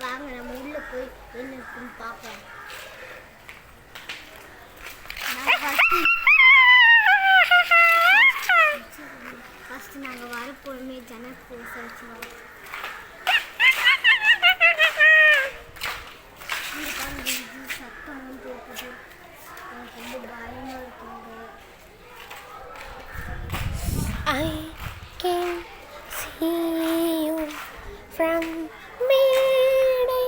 வாங்க நம்ம உள்ள போய் என்ன இருக்குன்னு பார்ப்போம். ஃபர்ஸ்ட் நாங்கள் வரப்போமே ஜனல் க்ளோஸ் வச்சுருவோம். சத்தமும் கேட்குது. எனக்கு ரொம்ப பயமாக இருக்குங்க. I can see you from Mayday.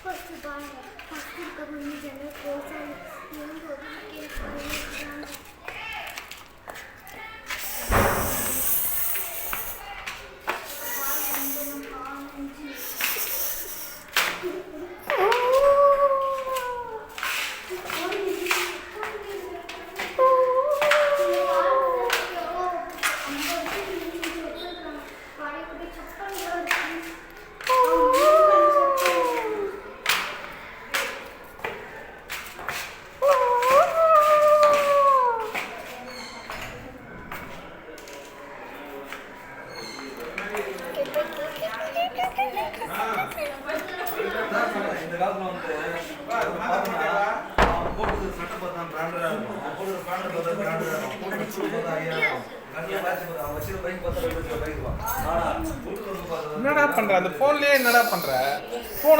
First பாருங்க, ஃபர்ஸ்ட் இருக்க மணி ஜனல் க்ளோஸ் ஆகி இந்த காலத்துல வந்து போட்டு சட்டை பார்த்தா பிராண்டடா இருக்கும். போட்டு பிராண்டட் பார்த்தா பிராண்டடா இருக்கும். போட்டு ஷூ பார்த்தா ஐயா இருக்கும். கண்ணில் மேட்ச் பார்த்தா அவன் வச்சு பைக் பார்த்தா பைக் வா. ஆனா போட்டு வந்து பார்த்தா என்னடா பண்ற? அந்த போன்லயே என்னடா பண்ற? போன